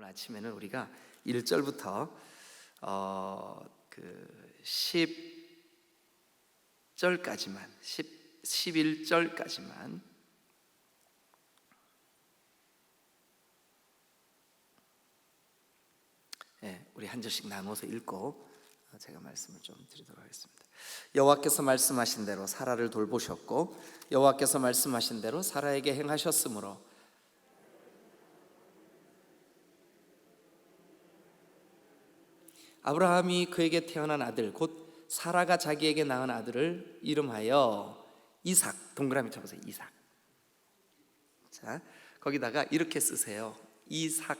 아침에는 우리가 1절부터 10절까지만 11절까지만 우리 한 절씩 나눠서 읽고 제가 말씀을 좀 드리도록 하겠습니다. 여호와께서 말씀하신 대로 사라를 돌보셨고 여호와께서 말씀하신 대로 사라에게 행하셨으므로 아브라함이 그에게 태어난 아들 곧 사라가 자기에게 낳은 아들을 이름하여 이삭, 동그라미 쳐보세요. 이삭. 자, 거기다가 이렇게 쓰세요. 이삭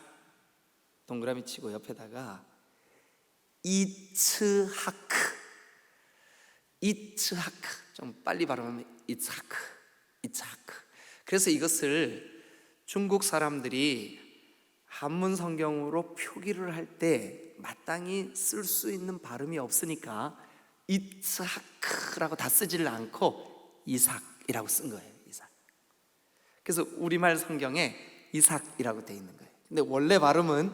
동그라미 치고 옆에다가 이츠하크, 이츠하크, 좀 빨리 발음하면 이츠하크, 이츠하크. 그래서 이것을 중국 사람들이 한문 성경으로 표기를 할 때 마땅히 쓸 수 있는 발음이 없으니까 이츠하크라고 다 쓰지를 않고 이삭이라고 쓴 거예요. 이삭. 그래서 우리말 성경에 이삭이라고 돼 있는 거예요. 근데 원래 발음은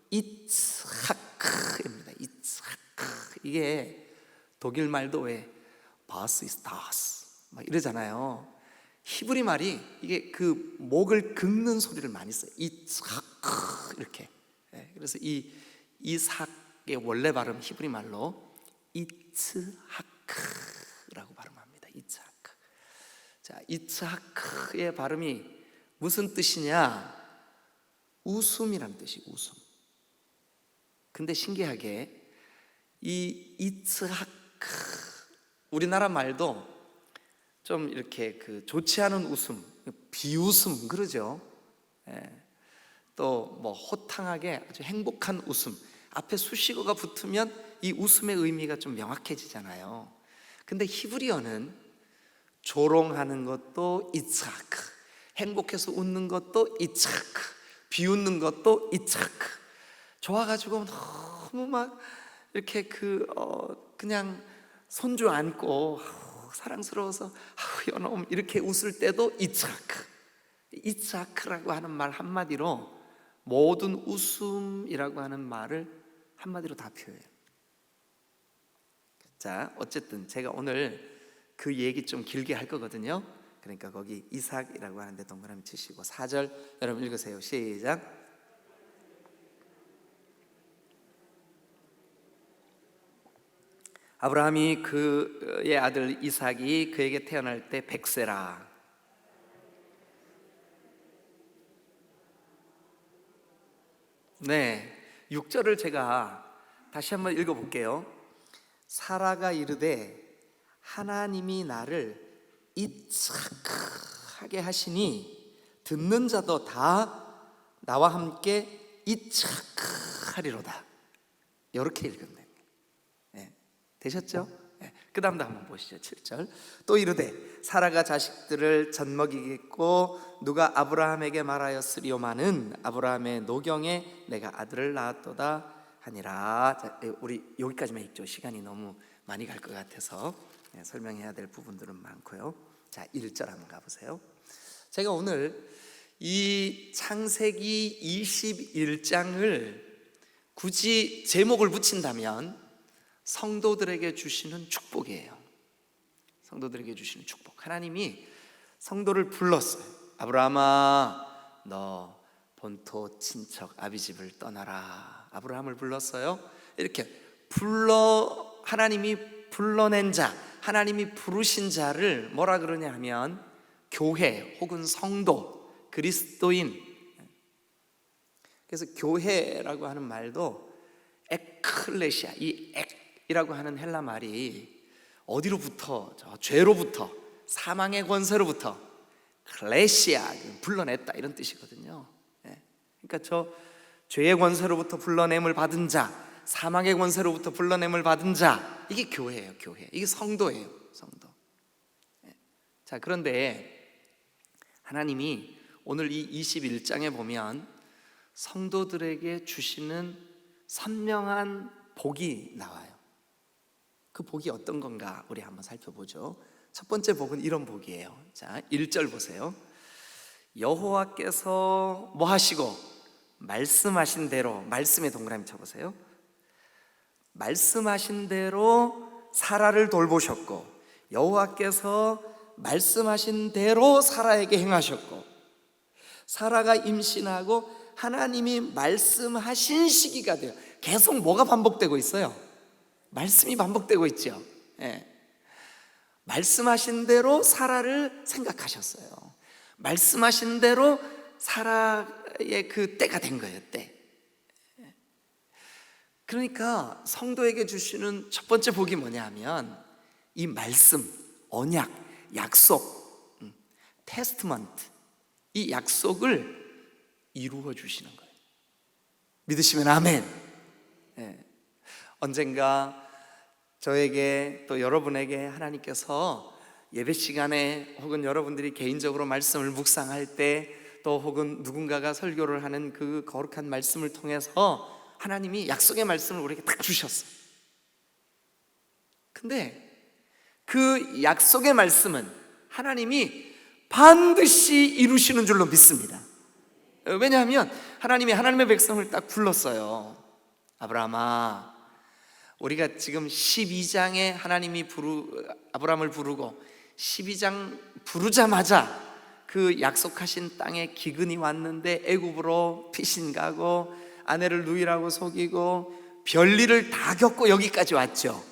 이츠하크입니다. 이츠하크. 이게 독일 말도 왜 바스 이스 다스 막 이러잖아요. 히브리 말이 이게 그 목을 긁는 소리를 많이 써요. 이츠하크 이렇게. 그래서 이 이삭의 원래 발음 히브리 말로 이츠하크라고 발음합니다. 이츠하크. 자, 이츠하크의 발음이 무슨 뜻이냐? 웃음이라는 뜻이 웃음. 근데 신기하게 이 이츠하크 우리나라 말도 좀 이렇게 그 좋지 않은 웃음, 비웃음 그러죠. 또 뭐 호탕하게 아주 행복한 웃음 앞에 수식어가 붙으면 이 웃음의 의미가 좀 명확해지잖아요. 근데 히브리어는 조롱하는 것도 이츠하크, 행복해서 웃는 것도 이츠하크, 비웃는 것도 이츠하크. 좋아가지고 너무 막 이렇게 그냥 손주 안고 사랑스러워서 여놈 이렇게 웃을 때도 이츠하크. 이츠하크라고 하는 말 한마디로 모든 웃음이라고 하는 말을 한마디로 다 표해요. 자, 어쨌든 제가 오늘 그 얘기 좀 길게 할 거거든요. 그러니까 거기 이삭이라고 하는데 동그라미 치시고 4절 여러분 읽으세요. 시작. 아브라함이 그의 아들 이삭이 그에게 태어날 때 100세라. 네, 6절을 제가 다시 한번 읽어볼게요. 사라가 이르되 하나님이 나를 이츠하게 하시니 듣는 자도 다 나와 함께 이츠하리로다. 이렇게 읽었네. 되셨죠? 그 다음도 한번 보시죠. 7절. 또 이르되 사라가 자식들을 젖먹이겠고 누가 아브라함에게 말하였으리오마는 아브라함의 노경에 내가 아들을 낳았도다 하니라. 자, 우리 여기까지만 읽죠. 시간이 너무 많이 갈 것 같아서 설명해야 될 부분들은 많고요. 자, 1절 한번 가보세요. 제가 오늘 이 창세기 21장을 굳이 제목을 붙인다면 성도들에게 주시는 축복이에요. 성도들에게 주시는 축복. 하나님이 성도를 불렀어요. 아브라함아, 너 본토 친척 아비집을 떠나라. 아브라함을 불렀어요. 이렇게 하나님이 불러낸 자, 하나님이 부르신 자를 뭐라 그러냐 하면 교회 혹은 성도, 그리스도인. 그래서 교회라고 하는 말도 에클레시아, 이 이라고 하는 헬라 말이 어디로부터? 죄로부터, 사망의 권세로부터 클레시아, 불러냈다 이런 뜻이거든요. 그러니까 저 죄의 권세로부터 불러냄을 받은 자, 사망의 권세로부터 불러냄을 받은 자, 이게 교회예요. 교회. 이게 성도예요. 성도. 자, 그런데 하나님이 오늘 이 21장에 보면 성도들에게 주시는 선명한 복이 나와요. 그 복이 어떤 건가 우리 한번 살펴보죠. 첫 번째 복은 이런 복이에요. 자, 1절 보세요. 여호와께서 뭐 하시고 말씀하신 대로, 말씀에 동그라미 쳐보세요. 말씀하신 대로 사라를 돌보셨고, 여호와께서 말씀하신 대로 사라에게 행하셨고, 사라가 임신하고 하나님이 말씀하신 시기가 돼요. 계속 뭐가 반복되고 있어요? 말씀이 반복되고 있죠. 예. 말씀하신 대로 사라를 생각하셨어요. 말씀하신 대로 사라의 그 때가 된 거예요. 때. 그러니까 성도에게 주시는 첫 번째 복이 뭐냐 하면 이 말씀, 언약, 약속, 테스트먼트, 이 약속을 이루어 주시는 거예요. 믿으시면 아멘. 네. 언젠가 저에게 또 여러분에게 하나님께서 예배 시간에 혹은 여러분들이 개인적으로 말씀을 묵상할 때 또 혹은 누군가가 설교를 하는 그 거룩한 말씀을 통해서 하나님이 약속의 말씀을 우리에게 딱 주셨어요. 근데 그 약속의 말씀은 하나님이 반드시 이루시는 줄로 믿습니다. 왜냐하면 하나님이 하나님의 백성을 딱 불렀어요. 아브라함아, 우리가 지금 12장에 하나님이 아브라함을 부르고 12장 부르자마자 그 약속하신 땅에 기근이 왔는데 애굽으로 피신 가고 아내를 누이라고 속이고 별일을 다 겪고 여기까지 왔죠.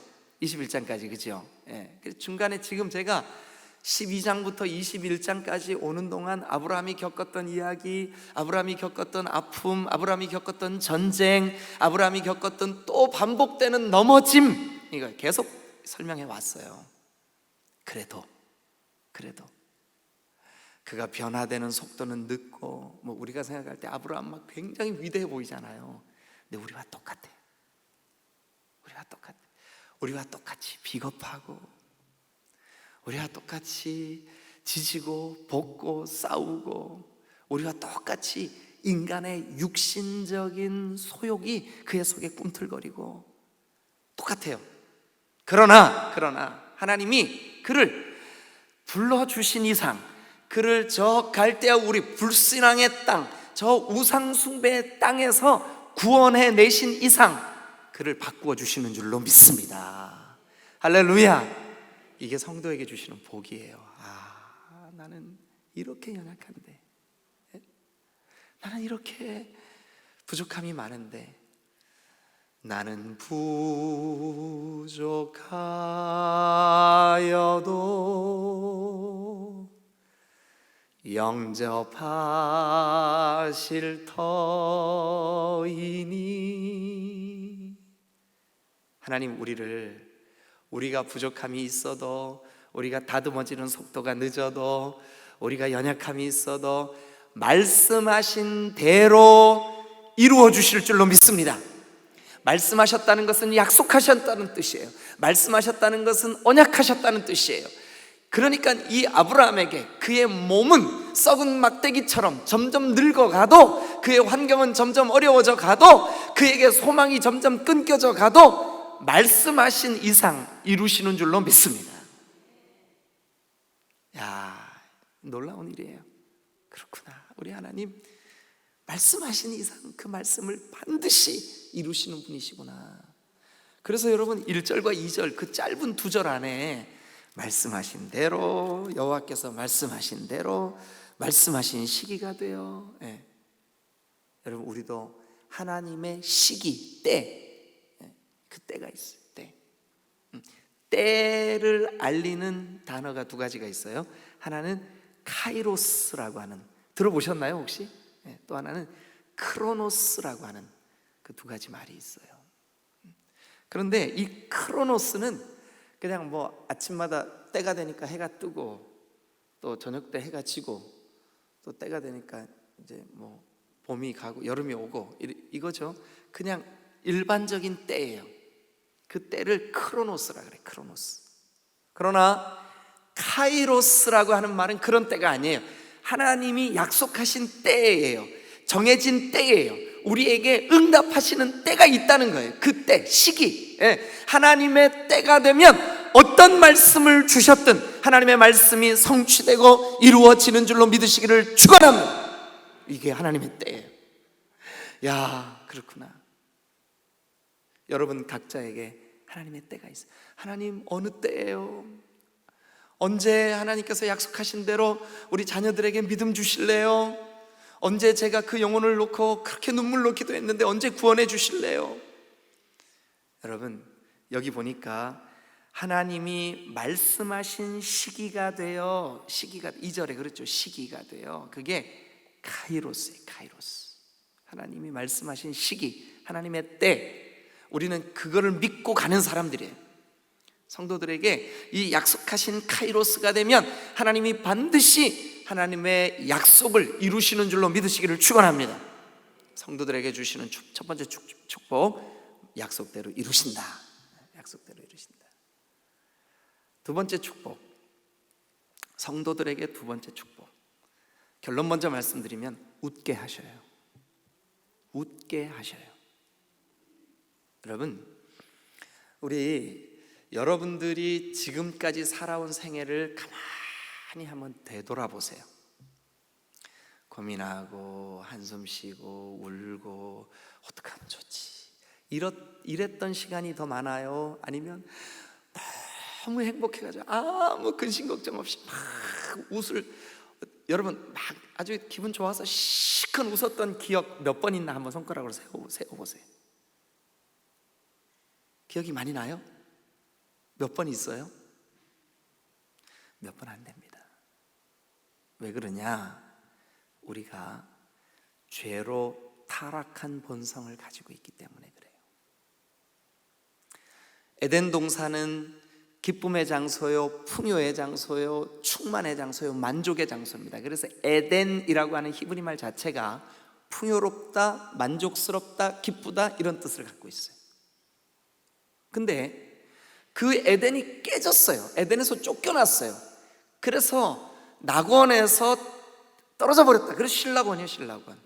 21장까지, 그죠? 예. 중간에 지금 제가 12장부터 21장까지 오는 동안 아브라함이 겪었던 이야기, 아브라함이 겪었던 아픔, 아브라함이 겪었던 전쟁, 아브라함이 겪었던 또 반복되는 넘어짐, 이거 계속 설명해 왔어요. 그래도 그가 변화되는 속도는 늦고, 뭐 우리가 생각할 때 아브라함 막 굉장히 위대해 보이잖아요. 근데 우리와 똑같아요. 우리와 똑같이 비겁하고, 우리와 똑같이 지지고 볶고 싸우고, 우리와 똑같이 인간의 육신적인 소욕이 그의 속에 꿈틀거리고 똑같아요. 그러나 하나님이 그를 불러주신 이상, 그를 저 갈대아 우리 불신앙의 땅, 저 우상 숭배의 땅에서 구원해 내신 이상 그를 바꾸어 주시는 줄로 믿습니다. 할렐루야. 이게 성도에게 주시는 복이에요. 나는 이렇게 연약한데, 나는 이렇게 부족함이 많은데, 나는 부족하여도 영접하실 터이니. 하나님, 우리가 부족함이 있어도, 우리가 다듬어지는 속도가 늦어도, 우리가 연약함이 있어도 말씀하신 대로 이루어 주실 줄로 믿습니다. 말씀하셨다는 것은 약속하셨다는 뜻이에요. 말씀하셨다는 것은 언약하셨다는 뜻이에요. 그러니까 이 아브라함에게 그의 몸은 썩은 막대기처럼 점점 늙어가도, 그의 환경은 점점 어려워져 가도, 그에게 소망이 점점 끊겨져 가도 말씀하신 이상 이루시는 줄로 믿습니다. 놀라운 일이에요. 그렇구나, 우리 하나님 말씀하신 이상 그 말씀을 반드시 이루시는 분이시구나. 그래서 여러분 1절과 2절 그 짧은 2절 안에 말씀하신 대로, 여호와께서 말씀하신 대로, 말씀하신 시기가 되어, 여러분 우리도 하나님의 시기, 때, 그 때가 있어요. 때를 알리는 단어가 두 가지가 있어요. 하나는 카이로스라고 하는, 들어보셨나요 혹시? 또 하나는 크로노스라고 하는 그 두 가지 말이 있어요. 그런데 이 크로노스는 그냥 뭐 아침마다 때가 되니까 해가 뜨고, 또 저녁 때 해가 지고, 또 때가 되니까 이제 뭐 봄이 가고 여름이 오고 이거죠. 그냥 일반적인 때예요. 그 때를 크로노스라 그래, 크로노스. 그러나 카이로스라고 하는 말은 그런 때가 아니에요. 하나님이 약속하신 때예요. 정해진 때예요. 우리에게 응답하시는 때가 있다는 거예요. 그 때, 시기. 하나님의 때가 되면 어떤 말씀을 주셨든 하나님의 말씀이 성취되고 이루어지는 줄로 믿으시기를 축원합니다. 이게 하나님의 때예요. 야, 그렇구나. 여러분 각자에게 하나님의 때가 있어요. 하나님 어느 때예요? 언제 하나님께서 약속하신 대로 우리 자녀들에게 믿음 주실래요? 언제 제가 그 영혼을 놓고 그렇게 눈물로 기도했는데 언제 구원해 주실래요? 여러분 여기 보니까 하나님이 말씀하신 시기가 되어, 시기가 2절에 그렇죠, 시기가 되어, 그게 카이로스예요. 카이로스. 하나님이 말씀하신 시기, 하나님의 때, 우리는 그거를 믿고 가는 사람들이에요. 성도들에게 이 약속하신 카이로스가 되면 하나님이 반드시 하나님의 약속을 이루시는 줄로 믿으시기를 축원합니다. 성도들에게 주시는 첫 번째 축복, 약속대로 이루신다. 약속대로 이루신다. 두 번째 축복, 성도들에게 두 번째 축복, 결론 먼저 말씀드리면 웃게 하셔요. 웃게 하셔요. 여러분, 우리 여러분들이 지금까지 살아온 생애를 가만히 한번 되돌아보세요. 고민하고 한숨 쉬고 울고 어떻게 하면 좋지, 이랬던 시간이 더 많아요? 아니면 너무 행복해가지고 아무 근심 걱정 없이 막 여러분 막 아주 기분 좋아서 시큰 웃었던 기억 몇 번 있나 한번 손가락으로 세어보세요. 기억이 많이 나요? 몇 번 있어요? 몇 번 안 됩니다. 왜 그러냐? 우리가 죄로 타락한 본성을 가지고 있기 때문에 그래요. 에덴 동산은 기쁨의 장소요, 풍요의 장소요, 충만의 장소요, 만족의 장소입니다. 그래서 에덴이라고 하는 히브리 말 자체가 풍요롭다, 만족스럽다, 기쁘다 이런 뜻을 갖고 있어요. 근데 그 에덴이 깨졌어요. 에덴에서 쫓겨났어요. 그래서 낙원에서 떨어져 버렸다. 그래서 신락원이에요. 신락원.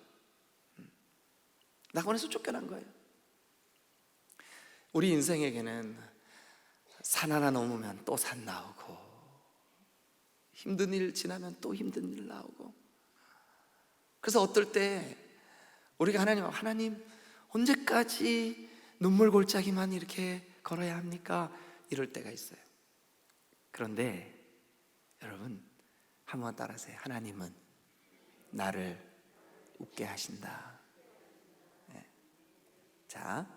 낙원에서 쫓겨난 거예요. 우리 인생에게는 산 하나 넘으면 또 산 나오고, 힘든 일 지나면 또 힘든 일 나오고, 그래서 어떨 때 우리가 하나님 언제까지 눈물 골짜기만 이렇게 걸어야 합니까? 이럴 때가 있어요. 그런데 여러분 한번 따라하세요. 하나님은 나를 웃게 하신다. 네. 자,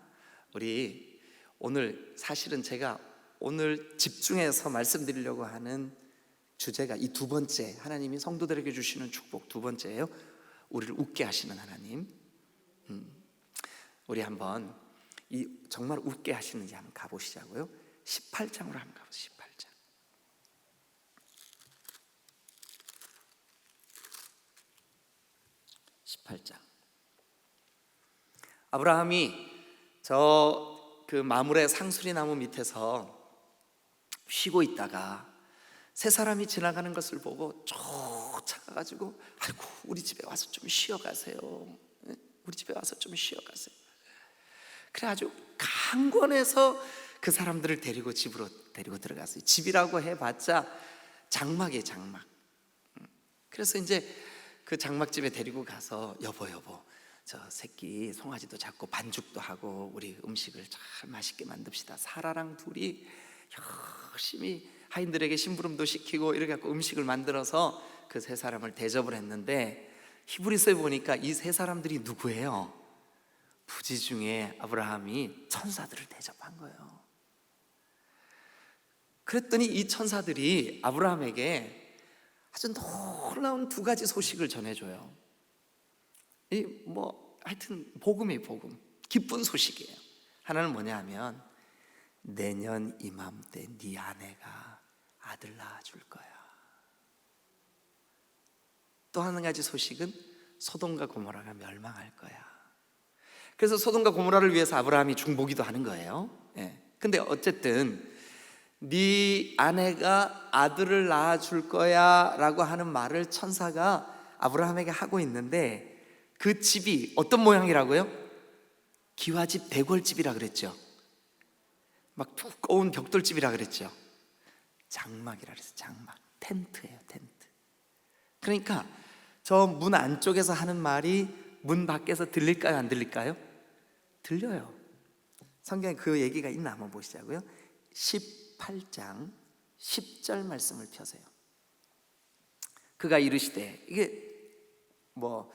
우리 오늘 사실은 제가 오늘 집중해서 말씀드리려고 하는 주제가 이 두 번째, 하나님이 성도들에게 주시는 축복 두 번째예요. 우리를 웃게 하시는 하나님. 우리 한번 이 정말 웃게 하시는지 한번 가보시자고요. 18장으로 한번 가보세요. 18장. 아브라함이 그 마물의 상수리 나무 밑에서 쉬고 있다가 세 사람이 지나가는 것을 보고 쫓아가가지고, 아이고 우리 집에 와서 좀 쉬어가세요. 우리 집에 와서 좀 쉬어가세요. 그래 아주 강권해서 그 사람들을 데리고 집으로 데리고 들어갔어요. 집이라고 해봤자 장막이에요, 장막. 그래서 이제 그 장막집에 데리고 가서 여보 저 새끼 송아지도 잡고 반죽도 하고 우리 음식을 잘 맛있게 만듭시다. 사라랑 둘이 열심히 하인들에게 심부름도 시키고 이렇게 갖고 음식을 만들어서 그 세 사람을 대접을 했는데, 히브리서에 보니까 이 세 사람들이 누구예요? 부지 중에 아브라함이 천사들을 대접한 거예요. 그랬더니 이 천사들이 아브라함에게 아주 놀라운 두 가지 소식을 전해줘요. 하여튼 복음이에요. 복음, 기쁜 소식이에요. 하나는 뭐냐 하면 내년 이맘때 네 아내가 아들 낳아줄 거야. 또 한 가지 소식은 소돔과 고모라가 멸망할 거야. 그래서 소돔과 고모라를 위해서 아브라함이 중보기도 하는 거예요. 근데 어쨌든 네 아내가 아들을 낳아줄 거야 라고 하는 말을 천사가 아브라함에게 하고 있는데, 그 집이 어떤 모양이라고요? 기와집 대궐집이라 그랬죠. 막 두꺼운 벽돌집이라 그랬죠. 장막이라 그랬어요. 장막, 텐트예요, 텐트. 그러니까 저 문 안쪽에서 하는 말이 문 밖에서 들릴까요? 안 들릴까요? 들려요. 성경에 그 얘기가 있나 한번 보시자고요. 18장 10절 말씀을 펴세요. 그가 이르시되, 이게 뭐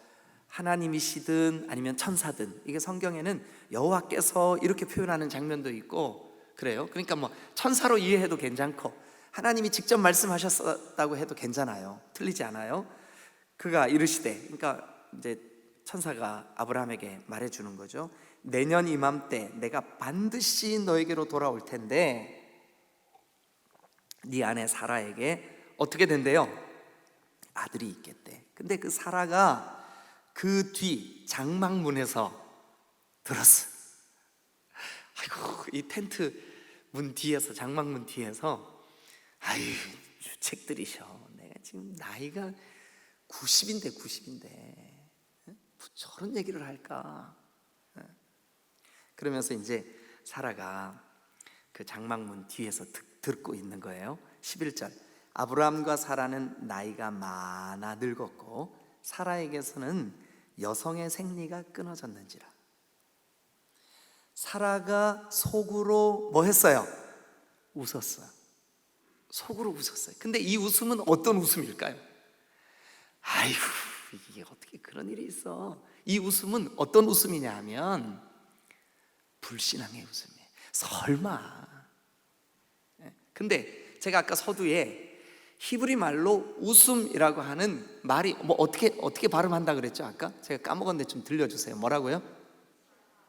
하나님이시든 아니면 천사든, 이게 성경에는 여호와께서 이렇게 표현하는 장면도 있고 그래요. 그러니까 뭐 천사로 이해해도 괜찮고 하나님이 직접 말씀하셨다고 해도 괜찮아요. 틀리지 않아요. 그가 이르시되, 그러니까 이제 천사가 아브라함에게 말해주는 거죠. 내년 이맘때 내가 반드시 너에게로 돌아올 텐데 네 아내 사라에게 어떻게 된대요? 아들이 있겠대. 근데 그 사라가 그 뒤 장막문에서 들었어. 아이고, 이 텐트 문 뒤에서, 장막문 뒤에서, 아유, 주책들이셔. 내가 지금 나이가 90인데 저런 얘기를 할까? 그러면서 이제 사라가 그 장막문 뒤에서 듣고 있는 거예요. 11절, 아브라함과 사라는 나이가 많아 늙었고 사라에게서는 여성의 생리가 끊어졌는지라. 사라가 속으로 뭐 했어요? 웃었어요. 속으로 웃었어요. 근데 이 웃음은 어떤 웃음일까요? 아이고, 이게 어떻게 그런 일이 있어. 이 웃음은 어떤 웃음이냐 하면 불신앙의 웃음이에요. 설마. 근데 제가 아까 서두에 히브리 말로 웃음이라고 하는 말이 뭐 어떻게 발음한다 그랬죠? 아까 제가 까먹었는데 좀 들려주세요. 뭐라고요?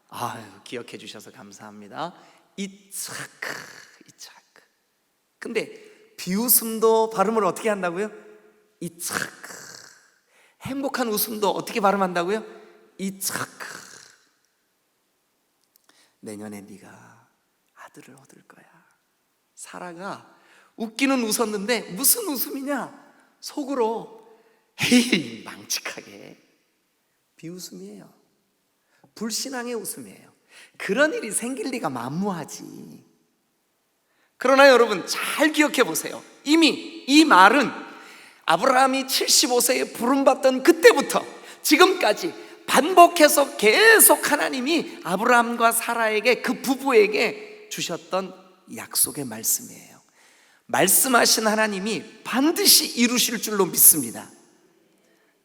아유, 기억해 주셔서 감사합니다. 이차크. 근데 비웃음도 발음을 어떻게 한다고요? 이차크. 행복한 웃음도 어떻게 발음한다고요? 이차크. 내년에 네가 아들을 얻을 거야. 사라가 웃기는 웃었는데 무슨 웃음이냐? 속으로 에이, 망측하게. 비웃음이에요. 불신앙의 웃음이에요. 그런 일이 생길 리가 만무하지. 그러나 여러분 잘 기억해 보세요. 이미 이 말은 아브라함이 75세에 부름받던 그때부터 지금까지 반복해서 계속 하나님이 아브라함과 사라에게, 그 부부에게 주셨던 약속의 말씀이에요. 말씀하신 하나님이 반드시 이루실 줄로 믿습니다.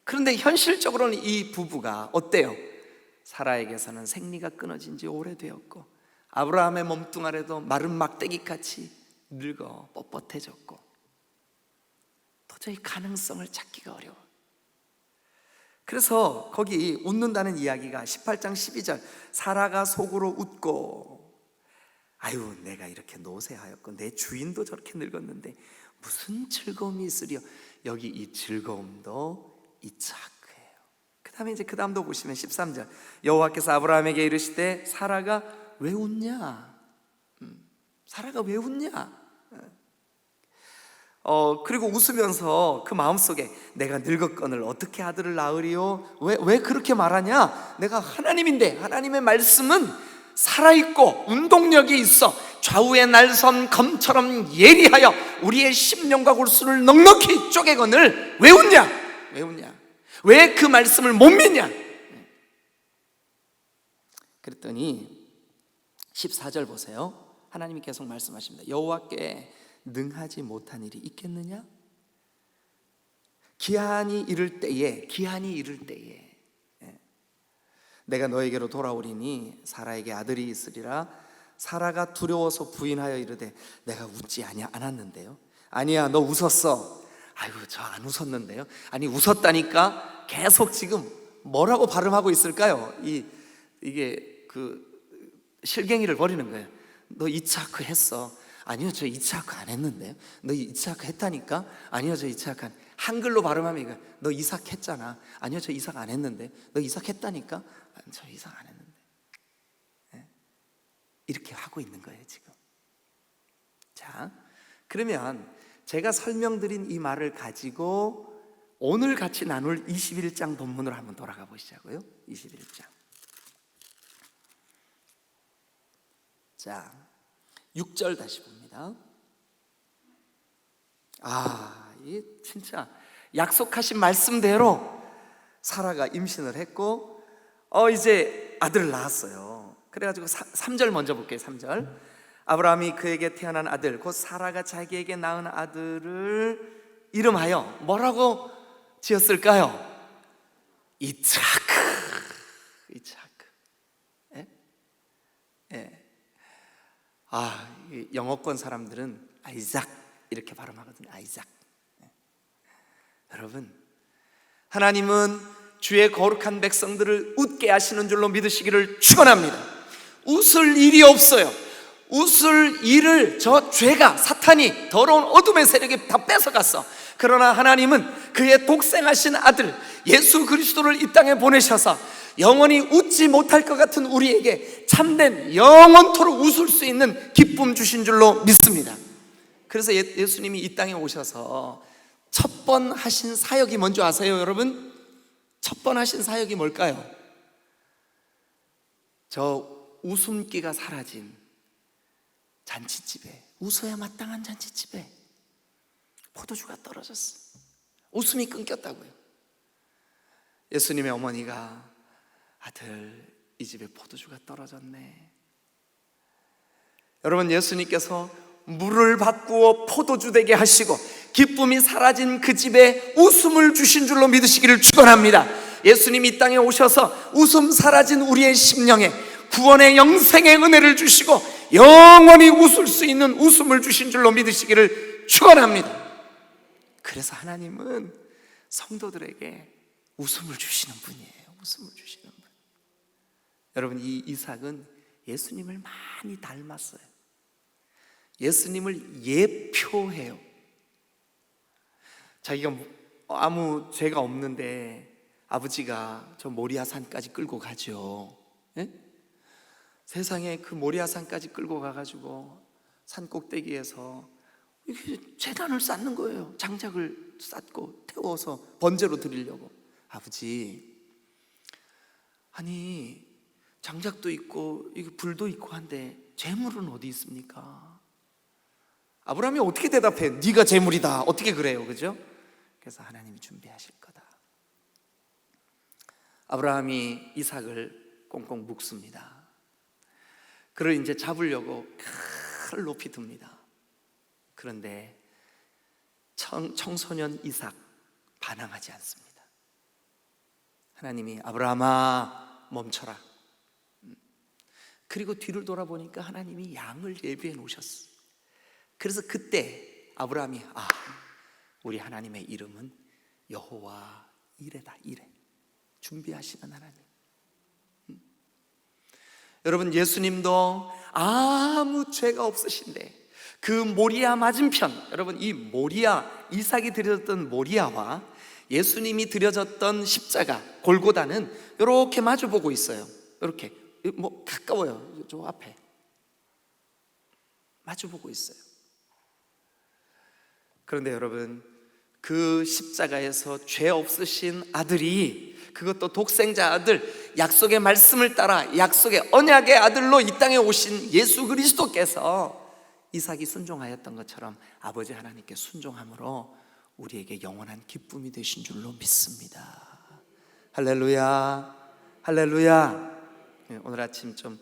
그런데 현실적으로는 이 부부가 어때요? 사라에게서는 생리가 끊어진 지 오래되었고 아브라함의 몸뚱아리도 마른 막대기같이 늙어 뻣뻣해졌고 도저히 가능성을 찾기가 어려워. 그래서 거기 웃는다는 이야기가 18장 12절, 사라가 속으로 웃고 아유, 내가 이렇게 노쇠하였고 내 주인도 저렇게 늙었는데 무슨 즐거움이 있으리요. 여기 이 즐거움도 이차크예요. 그 다음에 이제 그 다음도 보시면 13절, 여호와께서 아브라함에게 이르시되 사라가 왜 웃냐? 사라가 왜 웃냐? 그리고 웃으면서 그 마음속에 내가 늙었거늘 어떻게 아들을 낳으리요? 왜 그렇게 말하냐? 내가 하나님인데 하나님의 말씀은 살아있고 운동력이 있어 좌우의 날선 검처럼 예리하여 우리의 심령과 골수를 넉넉히 쪼개거늘 왜 웃냐? 왜 웃냐? 왜 그 말씀을 못 믿냐? 그랬더니 14절 보세요. 하나님이 계속 말씀하십니다. 여호와께 능하지 못한 일이 있겠느냐? 기한이 이를 때에 내가 너에게로 돌아오리니 사라에게 아들이 있으리라. 사라가 두려워서 부인하여 이르되 내가 웃지 않았는데요. 아니야, 너 웃었어. 아이고, 저 안 웃었는데요. 아니, 웃었다니까. 계속 지금 뭐라고 발음하고 있을까요? 이게 그 실갱이를 벌이는 거예요. 너 이차크 했어. 아니요, 저 이차크 안 했는데요. 너 이차크 했다니까. 아니요, 저 이차크 안. 한글로 발음하면 이거 너 이삭 했잖아. 아니요, 저 이삭 안 했는데. 너 이삭 했다니까. 저 이삭 안 했는데. 네? 이렇게 하고 있는 거예요 지금. 자, 그러면 제가 설명드린 이 말을 가지고 오늘 같이 나눌 21장 본문으로 한번 돌아가 보시자고요. 21장. 자, 6절 다시 봅니다. 이 진짜 약속하신 말씀대로 사라가 임신을 했고 이제 아들을 낳았어요. 그래가지고 3절 먼저 볼게요. 3절. 아브라함이 그에게 태어난 아들 곧 사라가 자기에게 낳은 아들을 이름하여 뭐라고 지었을까요? 이츠하크. 예? 예. 영어권 사람들은 아이작 이렇게 발음하거든요. 아이작. 예. 여러분, 하나님은 주의 거룩한 백성들을 웃게 하시는 줄로 믿으시기를 축원합니다. 웃을 일이 없어요. 웃을 일을 저 죄가, 사탄이, 더러운 어둠의 세력이 다 뺏어갔어. 그러나 하나님은 그의 독생하신 아들 예수 그리스도를 이 땅에 보내셔서 영원히 웃지 못할 것 같은 우리에게 참된 영원토록 웃을 수 있는 기쁨 주신 줄로 믿습니다. 그래서 예수님이 이 땅에 오셔서 첫 번 하신 사역이 뭔지 아세요, 여러분? 첫 번 하신 사역이 뭘까요? 저 웃음기가 사라진 잔치집에, 웃어야 마땅한 잔치집에 포도주가 떨어졌어. 웃음이 끊겼다고요. 예수님의 어머니가 아들, 이 집에 포도주가 떨어졌네. 여러분, 예수님께서 물을 바꾸어 포도주 되게 하시고 기쁨이 사라진 그 집에 웃음을 주신 줄로 믿으시기를 축원합니다. 예수님이 이 땅에 오셔서 웃음 사라진 우리의 심령에 구원의 영생의 은혜를 주시고 영원히 웃을 수 있는 웃음을 주신 줄로 믿으시기를 축원합니다. 그래서 하나님은 성도들에게 웃음을 주시는 분이에요. 웃음을 주시는 분. 여러분, 이 이삭은 예수님을 많이 닮았어요. 예수님을 예표해요. 자기가 아무 죄가 없는데 아버지가 저 모리아산까지 끌고 가죠. 예? 세상에 그 모리아산까지 끌고 가가지고 산 꼭대기에서 제단을 쌓는 거예요. 장작을 쌓고 태워서 번제로 드리려고. 아버지, 아니 장작도 있고 이거 불도 있고 한데 재물은 어디 있습니까? 아브라함이 어떻게 대답해? 네가 재물이다. 어떻게 그래요, 그죠? 그래서 하나님이 준비하실 거다. 아브라함이 이삭을 꽁꽁 묶습니다. 그를 이제 잡으려고 칼을 높이 듭니다. 그런데 청소년 이삭 반항하지 않습니다. 하나님이 아브라함아 멈춰라. 그리고 뒤를 돌아보니까 하나님이 양을 예비해 놓으셨어. 그래서 그때 아브라함이 우리 하나님의 이름은 여호와 이레다. 이레. 준비하시는 하나님. 여러분, 예수님도 아무 죄가 없으신데 그 모리아 맞은편, 여러분 이 모리아, 이삭이 드려졌던 모리아와 예수님이 드려졌던 십자가 골고다는 이렇게 마주보고 있어요. 이렇게 뭐 가까워요. 저 앞에 마주보고 있어요. 그런데 여러분, 그 십자가에서 죄 없으신 아들이, 그것도 독생자 아들, 약속의 말씀을 따라 약속의 언약의 아들로 이 땅에 오신 예수 그리스도께서 이삭이 순종하였던 것처럼 아버지 하나님께 순종함으로 우리에게 영원한 기쁨이 되신 줄로 믿습니다. 할렐루야, 할렐루야. 오늘 아침 좀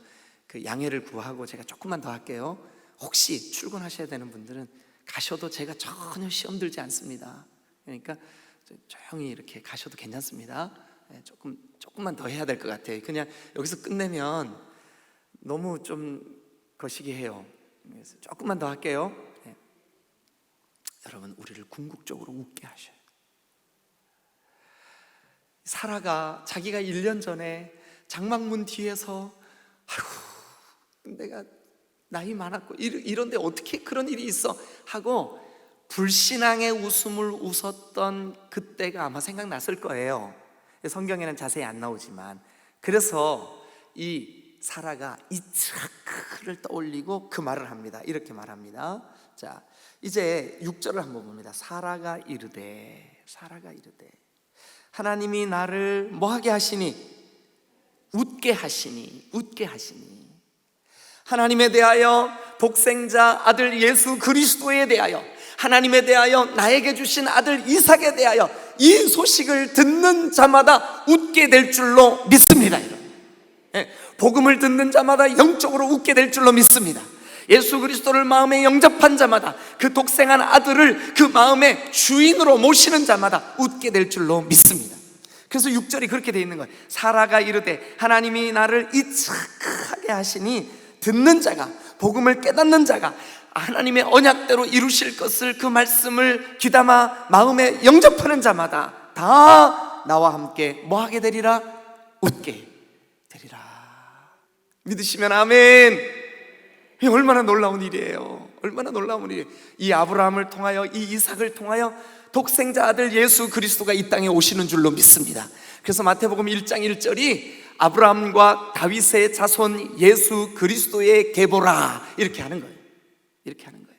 그 양해를 구하고 제가 조금만 더 할게요. 혹시 출근하셔야 되는 분들은 가셔도 제가 전혀 시험 들지 않습니다. 그러니까 조용히 이렇게 가셔도 괜찮습니다. 조금만 더 해야 될 것 같아요. 그냥 여기서 끝내면 너무 좀 거시기해요. 그래서 조금만 더 할게요. 여러분, 우리를 궁극적으로 웃게 하셔요. 사라가 자기가 1년 전에 장막문 뒤에서 내가 나이 많았고 이런데 어떻게 그런 일이 있어 하고 불신앙의 웃음을 웃었던 그때가 아마 생각났을 거예요. 성경에는 자세히 안 나오지만, 그래서 이 사라가 이츠하크를 떠올리고 그 말을 합니다. 이렇게 말합니다. 자, 이제 6절을 한번 봅니다. 사라가 이르되 하나님이 나를 뭐하게 하시니? 웃게 하시니. 하나님에 대하여, 독생자 아들 예수 그리스도에 대하여, 하나님에 대하여, 나에게 주신 아들 이삭에 대하여 이 소식을 듣는 자마다 웃게 될 줄로 믿습니다. 복음을 듣는 자마다 영적으로 웃게 될 줄로 믿습니다. 예수 그리스도를 마음에 영접한 자마다, 그 독생한 아들을 그 마음의 주인으로 모시는 자마다 웃게 될 줄로 믿습니다. 그래서 6절이 그렇게 되어 있는 거예요. 사라가 이르되 하나님이 나를 이 착하게 하시니 듣는 자가, 복음을 깨닫는 자가 하나님의 언약대로 이루실 것을, 그 말씀을 귀담아 마음에 영접하는 자마다 다 나와 함께 뭐 하게 되리라? 웃게 되리라. 믿으시면 아멘. 이 얼마나 놀라운 일이에요. 얼마나 놀라운 일이에요. 이 아브라함을 통하여, 이 이삭을 통하여 독생자 아들 예수 그리스도가 이 땅에 오시는 줄로 믿습니다. 그래서 마태복음 1장 1절이 아브라함과 다윗의 자손 예수 그리스도의 계보라, 이렇게 하는 거예요. 이렇게 하는 거예요.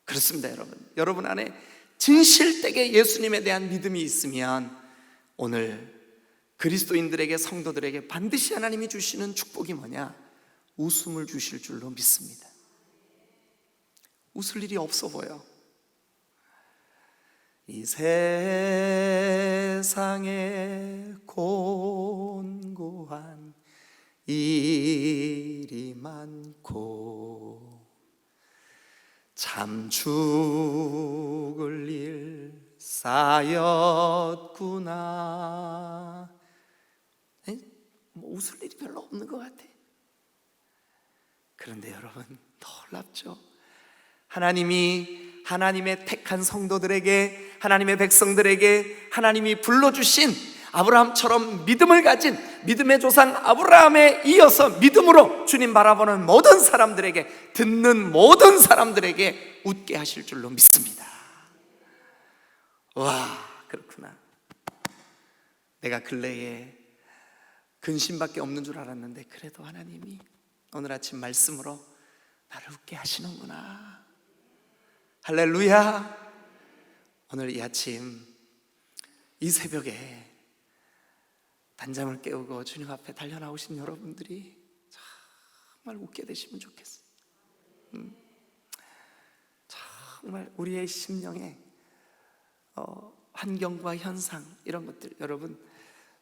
그렇습니다. 여러분 안에 진실되게 예수님에 대한 믿음이 있으면 오늘 그리스도인들에게, 성도들에게 반드시 하나님이 주시는 축복이 뭐냐? 웃음을 주실 줄로 믿습니다. 웃을 일이 없어 보여. 이 세상에 곤고한 일이 많고 참 죽을 일 쌓였구나. 뭐 웃을 일이 별로 없는 것 같아. 그런데 여러분, 놀랍죠? 하나님의 택한 성도들에게, 하나님의 백성들에게 하나님이 불러주신 아브라함처럼 믿음을 가진 믿음의 조상 아브라함에 이어서 믿음으로 주님 바라보는 모든 사람들에게, 듣는 모든 사람들에게 웃게 하실 줄로 믿습니다. 와, 그렇구나. 내가 근래에 근심밖에 없는 줄 알았는데 그래도 하나님이 오늘 아침 말씀으로 나를 웃게 하시는구나. 할렐루야. 오늘 이 아침, 이 새벽에 단잠을 깨우고 주님 앞에 달려나오신 여러분들이 정말 웃게 되시면 좋겠어요. 정말 우리의 심령에 환경과 현상, 이런 것들, 여러분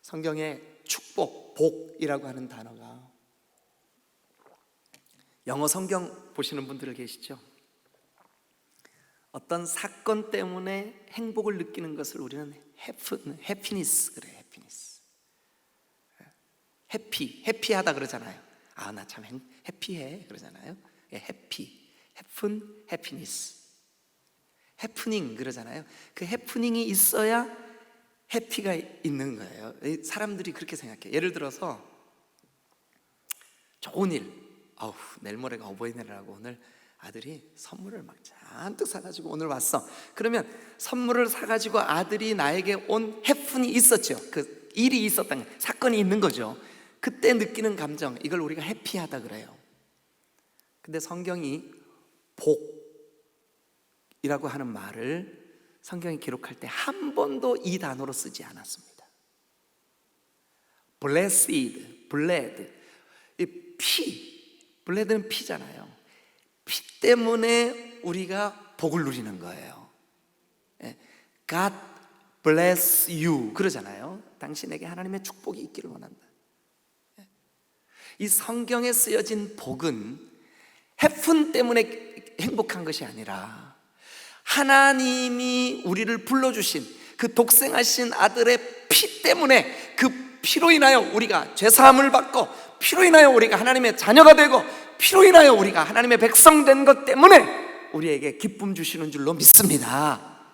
성경에 축복, 복이라고 하는 단어가, 영어 성경 보시는 분들 계시죠? 어떤 사건 때문에 행복을 느끼는 것을 우리는 해피니스 그래. 해피하다 그러잖아요. 아, 나 참 해피해 그러잖아요. 해피니스, 해프닝 그러잖아요. 그 해프닝이 있어야 해피가 있는 거예요. 사람들이 그렇게 생각해요. 예를 들어서 좋은 일, 내일 모레가 어버이날이라고 오늘 아들이 선물을 막 잔뜩 사가지고 오늘 왔어. 그러면 선물을 사가지고 아들이 나에게 온 해픈이 있었죠. 그 일이 있었던 거, 사건이 있는 거죠. 그때 느끼는 감정, 이걸 우리가 해피하다 그래요. 근데 성경이 복이라고 하는 말을 성경이 기록할 때 한 번도 이 단어로 쓰지 않았습니다. blessed, bled, 이 블레드는 피잖아요. 피 때문에 우리가 복을 누리는 거예요. God bless you 그러잖아요. 당신에게 하나님의 축복이 있기를 원한다. 이 성경에 쓰여진 복은 해픈 때문에 행복한 것이 아니라 하나님이 우리를 불러주신 그 독생하신 아들의 피 때문에, 그 피로 인하여 우리가 죄사함을 받고, 피로 인하여 우리가 하나님의 자녀가 되고, 피로 인하여 우리가 하나님의 백성 된 것 때문에 우리에게 기쁨 주시는 줄로 믿습니다.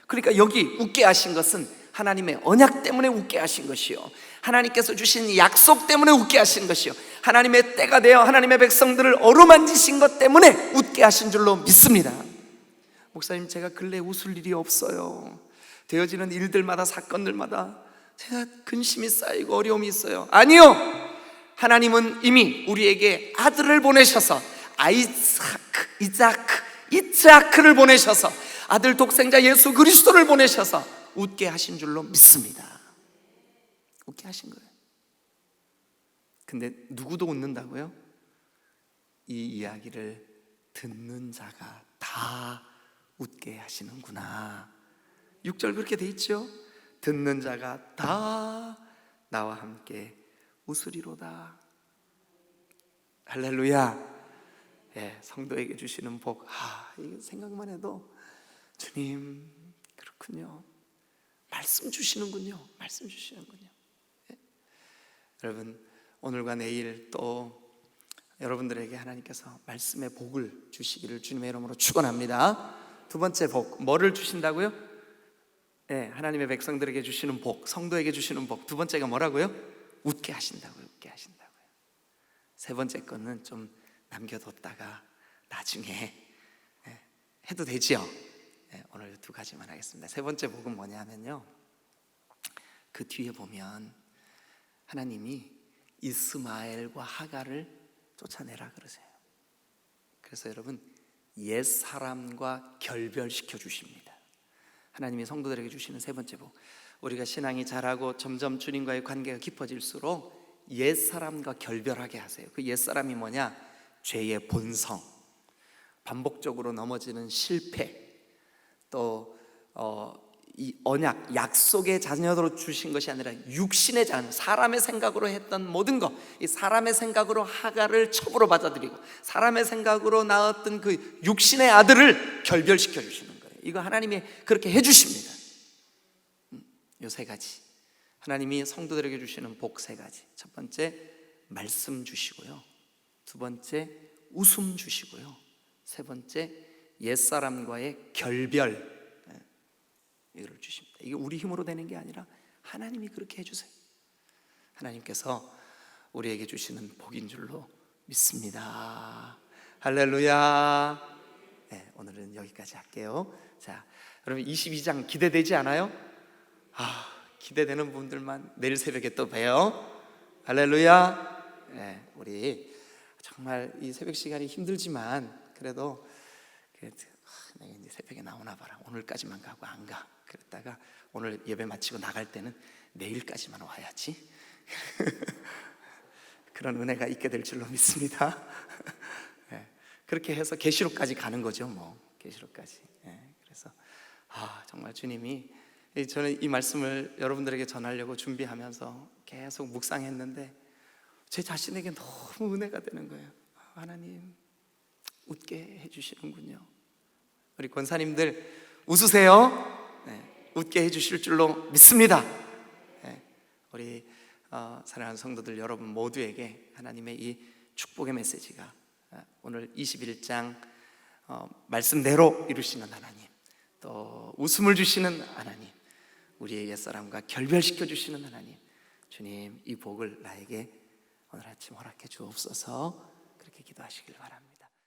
그러니까 여기 웃게 하신 것은 하나님의 언약 때문에 웃게 하신 것이요, 하나님께서 주신 약속 때문에 웃게 하신 것이요, 하나님의 때가 되어 하나님의 백성들을 어루만지신 것 때문에 웃게 하신 줄로 믿습니다. 목사님, 제가 근래 웃을 일이 없어요. 되어지는 일들마다, 사건들마다 제가 근심이 쌓이고 어려움이 있어요. 아니요, 하나님은 이미 우리에게 아들을 보내셔서, 이자크를 보내셔서, 아들 독생자 예수 그리스도를 보내셔서 웃게 하신 줄로 믿습니다. 웃게 하신 거예요. 근데 누구도 웃는다고요? 이 이야기를 듣는 자가 다 웃게 하시는구나. 6절 그렇게 돼 있죠? 듣는 자가 다 나와 함께 웃으리로다. 할렐루야. 예, 성도에게 주시는 복. 이거 생각만 해도 주님 그렇군요. 말씀 주시는군요. 말씀 주시는군요. 예. 여러분, 오늘과 내일 또 여러분들에게 하나님께서 말씀의 복을 주시기를 주님의 이름으로 축원합니다. 두 번째 복, 뭐를 주신다고요? 예, 하나님의 백성들에게 주시는 복, 성도에게 주시는 복. 두 번째가 뭐라고요? 웃게 하신다고요. 웃게 하신다고요. 세 번째 거는 좀 남겨뒀다가 나중에 해도 되지요. 오늘 두 가지만 하겠습니다. 세 번째 복은 뭐냐면요, 그 뒤에 보면 하나님이 이스마엘과 하갈을 쫓아내라 그러세요. 그래서 여러분, 옛사람과 결별시켜 주십니다. 하나님이 성도들에게 주시는 세 번째 복, 우리가 신앙이 자라고 점점 주님과의 관계가 깊어질수록 옛사람과 결별하게 하세요. 그 옛사람이 뭐냐? 죄의 본성, 반복적으로 넘어지는 실패, 또 이 언약, 약속의 자녀로 주신 것이 아니라 육신의 자녀, 사람의 생각으로 했던 모든 것, 이 사람의 생각으로 하갈을 첩으로 받아들이고 사람의 생각으로 낳았던 그 육신의 아들을 결별시켜 주시는 거예요. 이거 하나님이 그렇게 해주십니다. 이 세 가지, 하나님이 성도들에게 주시는 복 세 가지. 첫 번째, 말씀 주시고요. 두 번째, 웃음 주시고요. 세 번째, 옛사람과의 결별, 이걸 주십니다. 이게 우리 힘으로 되는 게 아니라 하나님이 그렇게 해주세요. 하나님께서 우리에게 주시는 복인 줄로 믿습니다. 할렐루야. 네, 오늘은 여기까지 할게요. 자, 여러분 22장 기대되지 않아요? 기대되는 분들만 내일 새벽에 또 봬요. 할렐루야. 네, 우리 정말 이 새벽 시간이 힘들지만 그래도 내가 이제 새벽에 나오나 봐라, 오늘까지만 가고 안 가. 그랬다가 오늘 예배 마치고 나갈 때는 내일까지만 와야지. 그런 은혜가 있게 될 줄로 믿습니다. 네, 그렇게 해서 계시록까지 가는 거죠. 뭐 계시록까지. 네, 그래서 정말 주님이, 저는 이 말씀을 여러분들에게 전하려고 준비하면서 계속 묵상했는데 제 자신에게 너무 은혜가 되는 거예요. 하나님 웃게 해주시는군요. 우리 권사님들 웃으세요. 네, 웃게 해주실 줄로 믿습니다. 네, 우리 사랑하는 성도들 여러분 모두에게 하나님의 이 축복의 메시지가 오늘 21장 말씀대로 이루시는 하나님, 또 웃음을 주시는 하나님, 우리의 옛사람과 결별시켜 주시는 하나님, 주님 이 복을 나에게 오늘 아침 허락해 주옵소서. 그렇게 기도하시길 바랍니다.